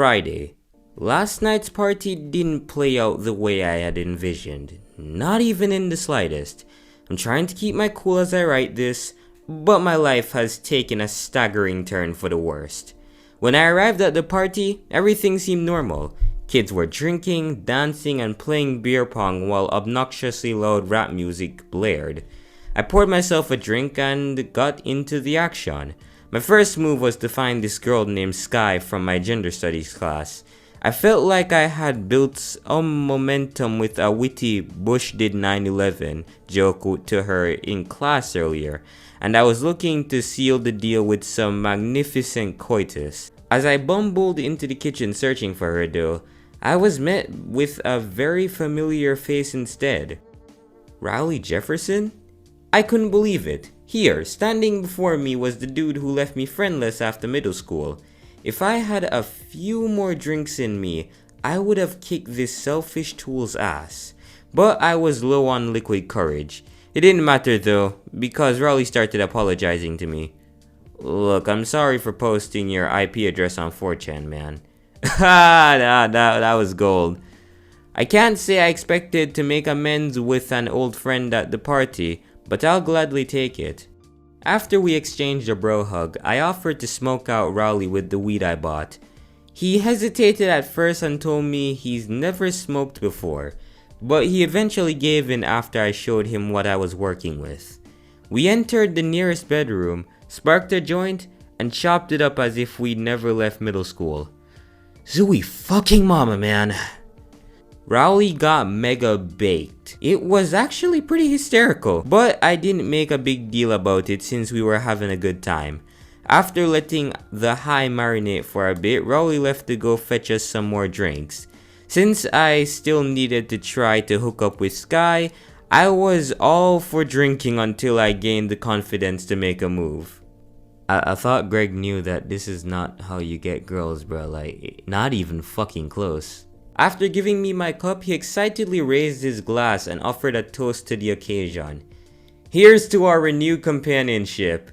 Friday. Last night's party didn't play out the way I had envisioned, not even in the slightest. I'm trying to keep my cool as I write this, but my life has taken a staggering turn for the worst. When I arrived at the party, everything seemed normal. Kids were drinking, dancing, and playing beer pong while obnoxiously loud rap music blared. I poured myself a drink and got into the action. My first move was to find this girl named Sky from my gender studies class. I felt like I had built some momentum with a witty Bush did 9/11 joke to her in class earlier, and I was looking to seal the deal with some magnificent coitus. As I bumbled into the kitchen searching for her though, I was met with a very familiar face instead. Rowley Jefferson? I couldn't believe it. Here, standing before me was the dude who left me friendless after middle school. If I had a few more drinks in me, I would have kicked this selfish tool's ass. But I was low on liquid courage. It didn't matter though, because Rowley started apologizing to me. Look, I'm sorry for posting your IP address on 4chan, man. that was gold. I can't say I expected to make amends with an old friend at the party, but I'll gladly take it. After we exchanged a bro hug, I offered to smoke out Rowley with the weed I bought. He hesitated at first and told me he's never smoked before, but he eventually gave in after I showed him what I was working with. We entered the nearest bedroom, sparked a joint, and chopped it up as if we'd never left middle school. Zooey fucking mama, man. Rowley got mega baked. It was actually pretty hysterical, but I didn't make a big deal about it since we were having a good time. After letting the high marinate for a bit, Rowley left to go fetch us some more drinks. Since I still needed to try to hook up with Sky, I was all for drinking until I gained the confidence to make a move. I thought Greg knew that this is not how you get girls, bro, like, not even fucking close. After giving me my cup, he excitedly raised his glass and offered a toast to the occasion. Here's to our renewed companionship.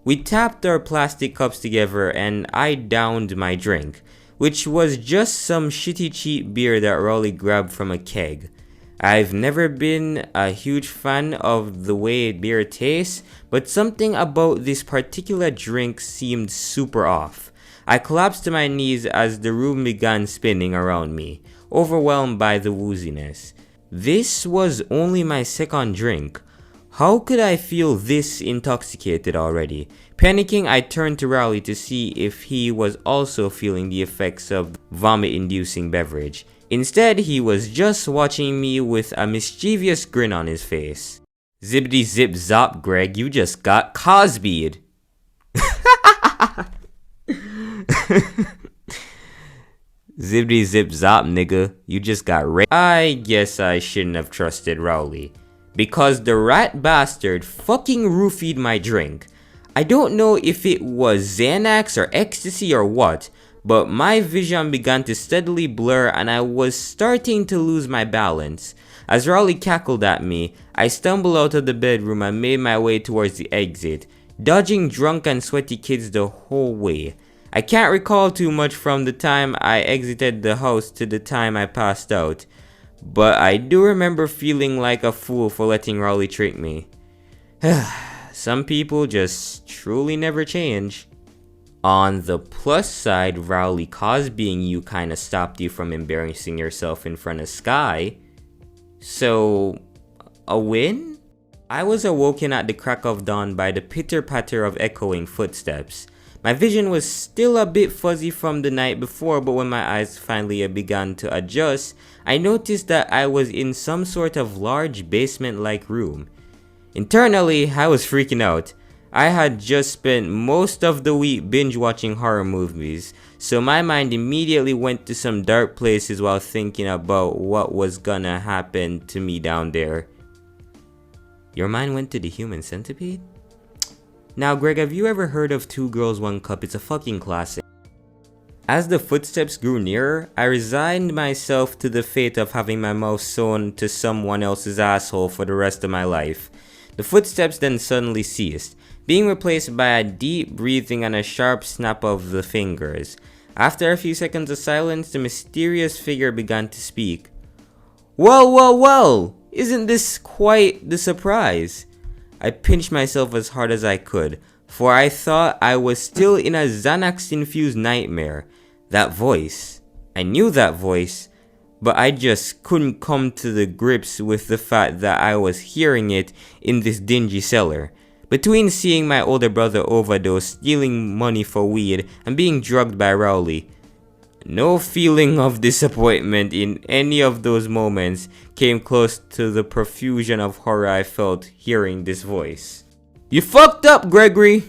We tapped our plastic cups together and I downed my drink, which was just some shitty cheap beer that Rowley grabbed from a keg. I've never been a huge fan of the way beer tastes, but something about this particular drink seemed super off. I collapsed to my knees as the room began spinning around me, overwhelmed by the wooziness. This was only my second drink. How could I feel this intoxicated already? Panicking, I turned to Rowley to see if he was also feeling the effects of the vomit-inducing beverage. Instead, he was just watching me with a mischievous grin on his face. Zippity zip zop, Greg, you just got Cosby'd. Zippity zip zop, nigga, you just got raped. I guess I shouldn't have trusted Rowley, because the rat bastard fucking roofied my drink. I don't know if it was Xanax or ecstasy or what, but my vision began to steadily blur and I was starting to lose my balance. As Rowley cackled at me, I stumbled out of the bedroom and made my way towards the exit, dodging drunk and sweaty kids the whole way. I can't recall too much from the time I exited the house to the time I passed out, but I do remember feeling like a fool for letting Rowley trick me. Some people just truly never change. On the plus side, Rowley Cosbying you kinda stopped you from embarrassing yourself in front of Sky. So, a win? I was awoken at the crack of dawn by the pitter-patter of echoing footsteps. My vision was still a bit fuzzy from the night before, but when my eyes finally began to adjust, I noticed that I was in some sort of large basement-like room. Internally, I was freaking out. I had just spent most of the week binge-watching horror movies, so my mind immediately went to some dark places while thinking about what was gonna happen to me down there. Your mind went to the human centipede? Now, Greg, have you ever heard of Two Girls, One Cup? It's a fucking classic. As the footsteps grew nearer, I resigned myself to the fate of having my mouth sewn to someone else's asshole for the rest of my life. The footsteps then suddenly ceased, being replaced by a deep breathing and a sharp snap of the fingers. After a few seconds of silence, the mysterious figure began to speak. Well, well, well! Isn't this quite the surprise? I pinched myself as hard as I could, for I thought I was still in a Xanax-infused nightmare. That voice. I knew that voice, but I just couldn't come to the grips with the fact that I was hearing it in this dingy cellar. Between seeing my older brother overdose, stealing money for weed, and being drugged by Rowley, no feeling of disappointment in any of those moments came close to the profusion of horror I felt hearing this voice. You fucked up, Gregory!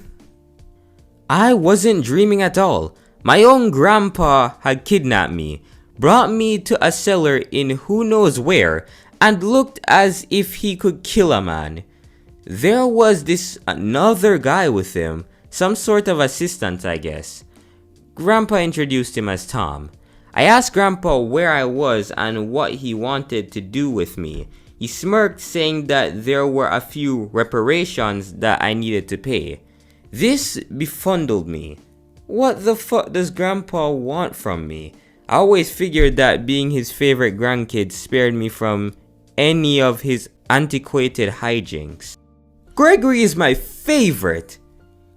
I wasn't dreaming at all. My own grandpa had kidnapped me, brought me to a cellar in who knows where, and looked as if he could kill a man. There was this another guy with him, some sort of assistant, I guess. Grandpa introduced him as Tom. I asked Grandpa where I was and what he wanted to do with me. He smirked, saying that there were a few reparations that I needed to pay. This befuddled me. What the fuck does Grandpa want from me? I always figured that being his favorite grandkid spared me from any of his antiquated hijinks. Gregory is my favorite!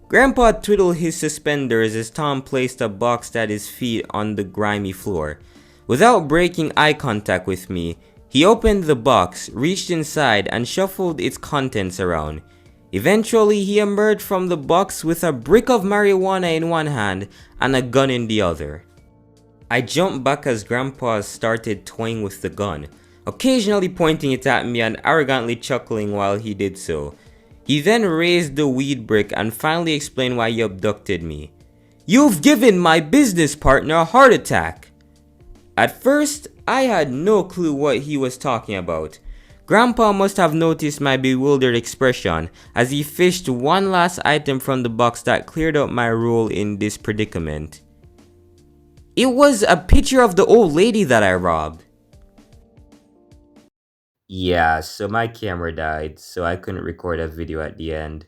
Grandpa twiddled his suspenders as Tom placed a box at his feet on the grimy floor. Without breaking eye contact with me, he opened the box, reached inside, and shuffled its contents around. Eventually, he emerged from the box with a brick of marijuana in one hand and a gun in the other. I jumped back as Grandpa started toying with the gun, occasionally pointing it at me and arrogantly chuckling while he did so. He then raised the weed brick and finally explained why he abducted me. You've given my business partner a heart attack! At first, I had no clue what he was talking about. Grandpa must have noticed my bewildered expression as he fished one last item from the box that cleared up my role in this predicament. It was a picture of the old lady that I robbed. Yeah, so my camera died, so I couldn't record a video at the end.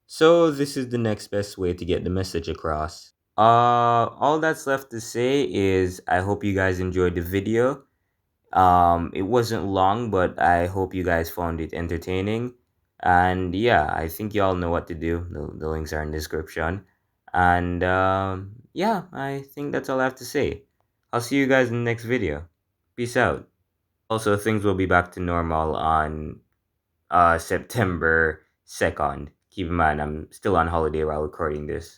So this is the next best way to get the message across. All that's left to say is I hope you guys enjoyed the video. It wasn't long, but I hope you guys found it entertaining. And yeah, I think y'all know what to do. The links are in the description. And yeah, I think that's all I have to say. I'll see you guys in the next video. Peace out. Also, things will be back to normal on September 2nd. Keep in mind, I'm still on holiday while recording this.